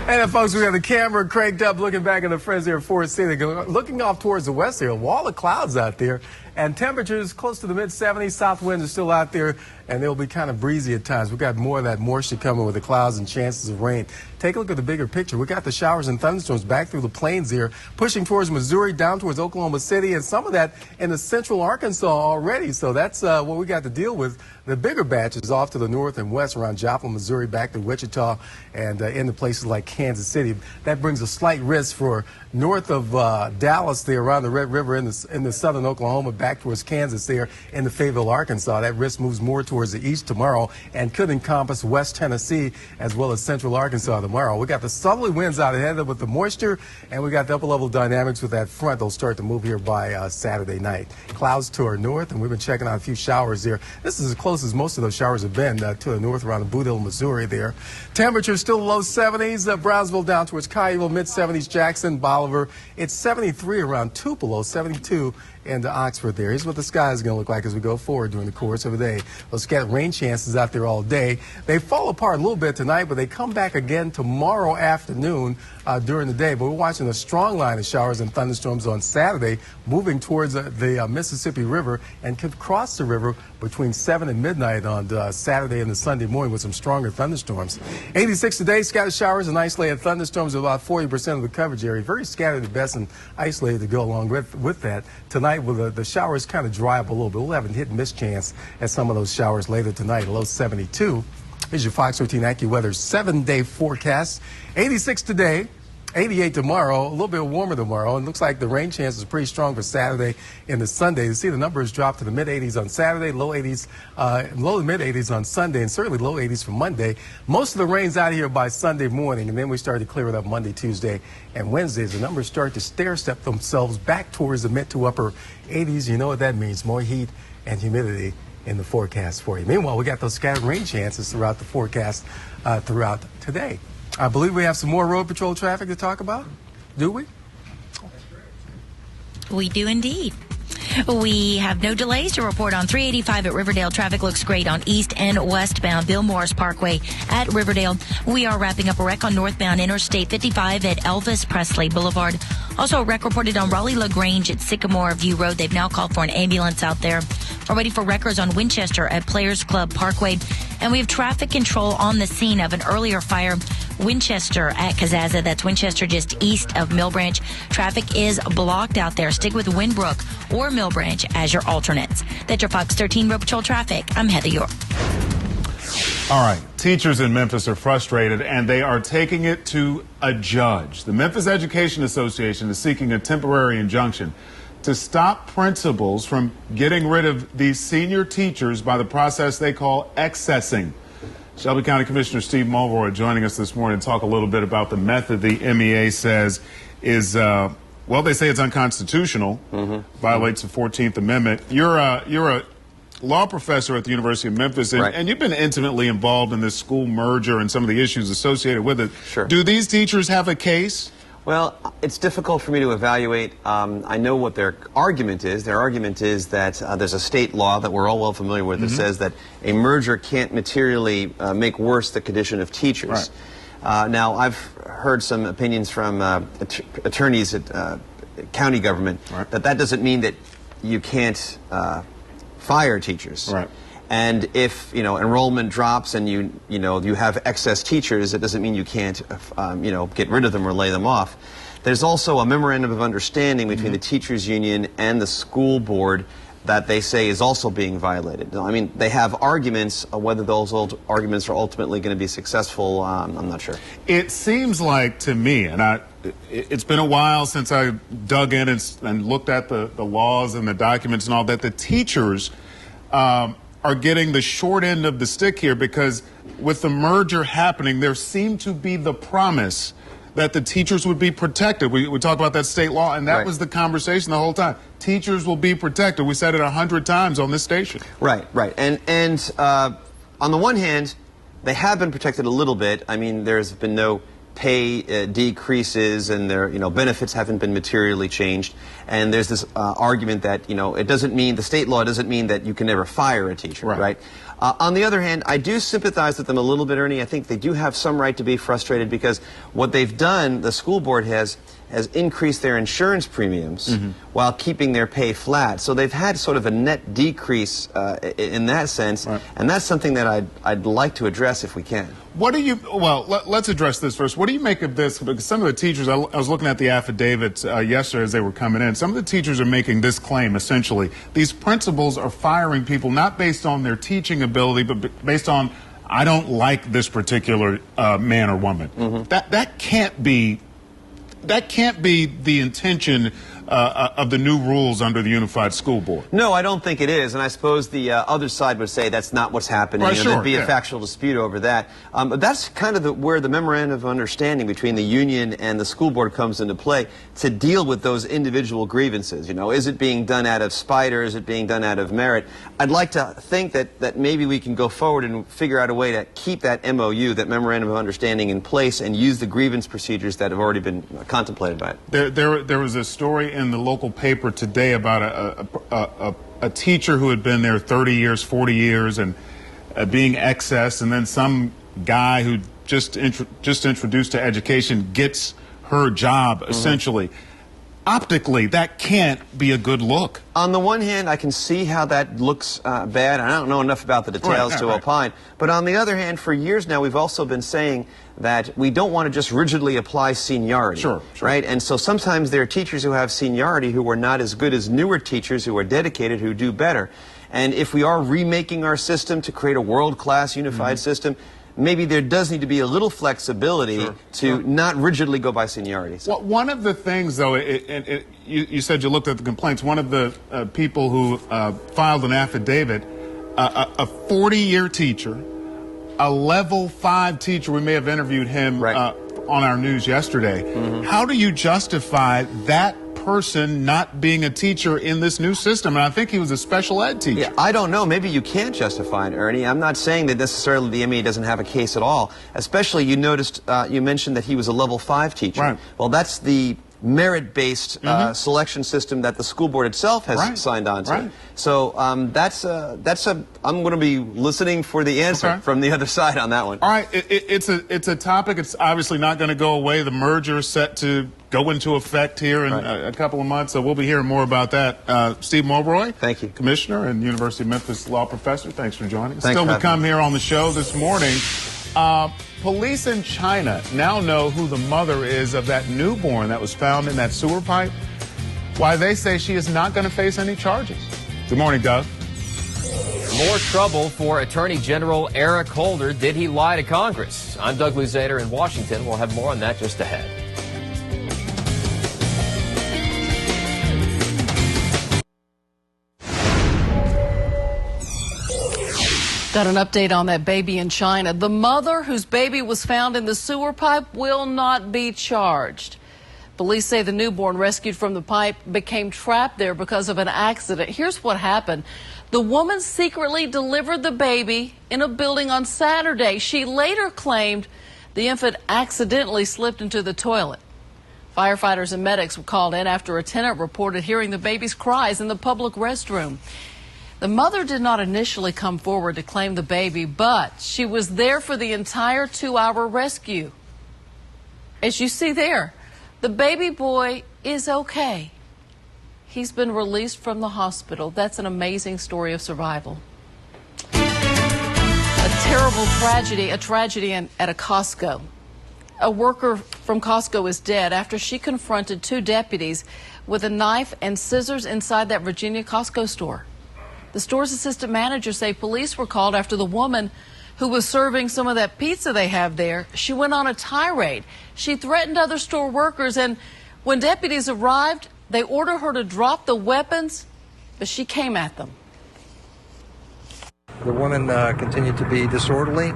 And folks, we got the camera cranked up, looking back at the Fresno Air Force City, looking off towards the west here. A wall of clouds out there, and temperatures close to the mid-70s. South winds are still out there, and they'll be kind of breezy at times. We got more of that moisture coming with the clouds and chances of rain. Take a look at the bigger picture. We got the showers and thunderstorms back through the plains here, pushing towards Missouri, down towards Oklahoma City, and some of that in the central Arkansas already. So that's what we got to deal with. The bigger batches off to the north and west around Joplin, Missouri, back to Wichita, and into places like Kansas City. That brings a slight risk for north of Dallas there around the Red River in the southern Oklahoma, back towards Kansas there in the Fayetteville, Arkansas. That risk moves more towards the east tomorrow and could encompass West Tennessee as well as central Arkansas tomorrow. We got the southerly winds out ahead with the moisture, and we got the upper level dynamics with that front. They'll start to move here by Saturday night. Clouds to our north, and we've been checking out a few showers there. This is as close as most of those showers have been to the north around the Boot Hill, Missouri there. Temperatures still low 70s. Brownsville down towards Collierville, mid-70s. Jackson, Bolivar. It's 73 around Tupelo, 72 in Oxford there. Here's what the sky is going to look like as we go forward during the course of the day. Those scattered rain chances out there all day. They fall apart a little bit tonight, but they come back again tomorrow afternoon during the day. But we're watching a strong line of showers and thunderstorms on Saturday, moving towards the Mississippi River, and could cross the river between 7 and midnight on Saturday and the Sunday morning with some stronger thunderstorms. 86 today, scattered showers and isolated thunderstorms of about 40% of the coverage area. Very scattered at best and isolated to go along with that. Tonight, will the showers kind of dry up a little bit. We'll have a hit and miss chance at some of those showers later tonight, low 72. Here's your Fox 13 AccuWeather 7-day forecast. 86 today. 88 tomorrow, a little bit warmer tomorrow, and looks like the rain chance is pretty strong for Saturday and the Sunday. You see the numbers drop to the mid-80s on Saturday, low to mid-80s on Sunday, and certainly low 80s for Monday. Most of the rain's out of here by Sunday morning, and then we start to clear it up Monday, Tuesday, and Wednesday. The numbers start to stair-step themselves back towards the mid to upper 80s. You know what that means, more heat and humidity in the forecast for you. Meanwhile, we got those scattered rain chances throughout the forecast throughout today. I believe we have some more road patrol traffic to talk about. Do we? We do indeed. We have no delays to report on 385 at Riverdale. Traffic looks great on east and westbound Bill Morris Parkway at Riverdale. We are wrapping up a wreck on northbound Interstate 55 at Elvis Presley Boulevard. Also a wreck reported on Raleigh-LaGrange at Sycamore View Road. They've now called for an ambulance out there. We're waiting for wreckers on Winchester at Players Club Parkway. And we have traffic control on the scene of an earlier fire. Winchester at Kazaza. That's Winchester just east of Mill Branch. Traffic is blocked out there. Stick with Winbrook or Mill Branch as your alternates. That's your Fox 13 Road Patrol traffic. I'm Heather York. All right. Teachers in Memphis are frustrated, and they are taking it to a judge. The Memphis Education Association is seeking a temporary injunction to stop principals from getting rid of these senior teachers by the process they call accessing. Shelby County Commissioner Steve Mulroy joining us this morning to talk a little bit about the method the MEA says is, well, they say it's unconstitutional, violates the 14th Amendment. You're a law professor at the University of Memphis, and, Right. and you've been intimately involved in this school merger and some of the issues associated with it. Sure. Do these teachers have a case? Well, it's difficult for me to evaluate. I know what their argument is. Their argument is that there's a state law that we're all well familiar with that says that a merger can't materially make worse the condition of teachers. Right. Now, I've heard some opinions from attorneys at county government that doesn't mean that you can't fire teachers. Right. And if enrollment drops and you have excess teachers, it doesn't mean you can't get rid of them or lay them off. There's also a memorandum of understanding between the teachers union and the school board that they say is also being violated. I mean, they have arguments. Whether those arguments are ultimately going to be successful, I'm not sure. It seems like to me, and it's been a while since I dug in and looked at the laws and the documents and all that, the teachers are getting the short end of the stick here, because with the merger happening, there seemed to be the promise that the teachers would be protected. We talked about that state law, and that was the conversation the whole time. Teachers will be protected. We said it 100 times on this station. Right. And on the one hand, they have been protected a little bit. I mean, there's been no pay decreases, and their benefits haven't been materially changed. And there's this argument that it doesn't mean, the state law doesn't mean that you can never fire a teacher, right? On the other hand, I do sympathize with them a little bit, Ernie. I think they do have some right to be frustrated because what they've done, the school board has increased their insurance premiums while keeping their pay flat. So they've had sort of a net decrease in that sense, and that's something that I'd like to address if we can. What do you, well, let's address this first. What do you make of this? Because some of the teachers, I was looking at the affidavits yesterday as they were coming in. Some of the teachers are making this claim, essentially. These principals are firing people not based on their teaching ability, but based on, I don't like this particular man or woman. That can't be the intention of the new rules under the Unified School Board. No, I don't think it is, and I suppose the other side would say that's not what's happening. Right, There'd be a factual dispute over that. But that's kind of where the memorandum of understanding between the union and the school board comes into play to deal with those individual grievances. You know, is it being done out of spite or is it being done out of merit? I'd like to think that maybe we can go forward and figure out a way to keep that MOU, that memorandum of understanding, in place and use the grievance procedures that have already been contemplated by it. There was a story in the local paper today about a teacher who had been there 30 years, 40 years, and being excess, and then some guy who just introduced to education gets her job, essentially. Optically, that can't be a good look. On the one hand, I can see how that looks bad. I don't know enough about the details to opine. But on the other hand, for years now, we've also been saying that we don't want to just rigidly apply seniority. Sure. Right? And so sometimes there are teachers who have seniority who are not as good as newer teachers who are dedicated, who do better. And if we are remaking our system to create a world-class unified system, maybe there does need to be a little flexibility to not rigidly go by seniority. So. Well, one of the things, though, you said you looked at the complaints. One of the people who filed an affidavit, a 40-year teacher, a level 5 teacher, we may have interviewed him on our news yesterday. How do you justify that person not being a teacher in this new system? And I think he was a special ed teacher. Yeah, I don't know. Maybe you can't justify it, Ernie. I'm not saying that necessarily the ME doesn't have a case at all. Especially, you noticed, you mentioned that he was a level 5 teacher. Right. Well, that's the merit-based selection system that the school board itself has signed on to. Right. So I'm going to be listening for the answer from the other side on that one. All right, it's a topic. It's obviously not going to go away. The merger is set to go into effect here in a couple of months, so we'll be hearing more about that. Steve Mulroy, thank you, Commissioner and University of Memphis law professor. Thanks for joining us. Thanks Still for to come me. here on the show this morning. Police in China now know who the mother is of that newborn that was found in that sewer pipe. Why they say she is not going to face any charges. Good morning, Doug. More trouble for Attorney General Eric Holder. Did he lie to Congress? I'm Doug Luzader in Washington. We'll have more on that just ahead. Got an update on that baby in China. The mother whose baby was found in the sewer pipe will not be charged. Police say the newborn rescued from the pipe became trapped there because of an accident. Here's what happened. The woman secretly delivered the baby in a building on Saturday. She later claimed the infant accidentally slipped into the toilet. Firefighters and medics were called in after a tenant reported hearing the baby's cries in the public restroom. The mother did not initially come forward to claim the baby, but she was there for the entire 2-hour rescue. As you see there, the baby boy is okay. He's been released from the hospital. That's an amazing story of survival. A terrible tragedy, at a Costco. A worker from Costco is dead after she confronted 2 deputies with a knife and scissors inside that Virginia Costco store. The store's assistant manager say police were called after the woman who was serving some of that pizza they have there. She went on a tirade. She threatened other store workers, and when deputies arrived, they ordered her to drop the weapons, but she came at them. The woman continued to be disorderly,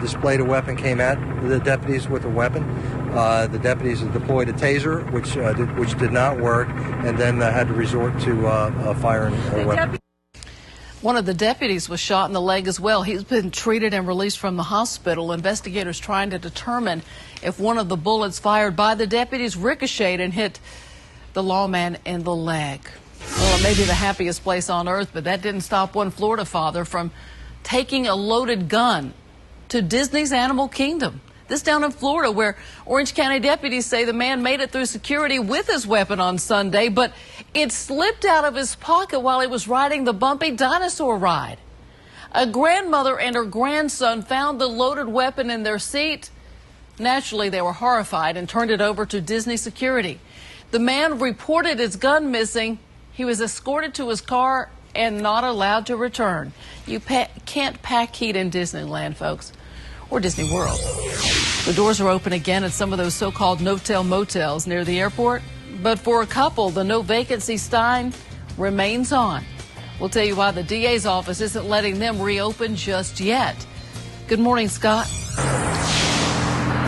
displayed a weapon, came at the deputies with a weapon. The deputies deployed a taser, which did not work, and then had to resort to firing a weapon. One of the deputies was shot in the leg as well. He's been treated and released from the hospital. Investigators trying to determine if one of the bullets fired by the deputies ricocheted and hit the lawman in the leg. Well, it may be the happiest place on earth, but that didn't stop one Florida father from taking a loaded gun to Disney's Animal Kingdom. This down in Florida, where Orange County deputies say the man made it through security with his weapon on Sunday, but it slipped out of his pocket while he was riding the bumpy dinosaur ride. A grandmother and her grandson found the loaded weapon in their seat. Naturally, they were horrified and turned it over to Disney security. The man reported his gun missing. He was escorted to his car and not allowed to return. You can't pack heat in Disneyland, folks, or Disney World. The doors are open again at some of those so-called no-tell motels near the airport. But for a couple, the no vacancy sign remains on. We'll tell you why the DA's office isn't letting them reopen just yet. Good morning, Scott.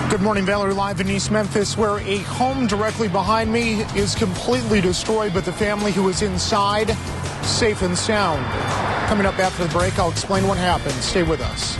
Good morning, Valerie, live in East Memphis, where a home directly behind me is completely destroyed, but the family who is inside, safe and sound. Coming up after the break, I'll explain what happened. Stay with us.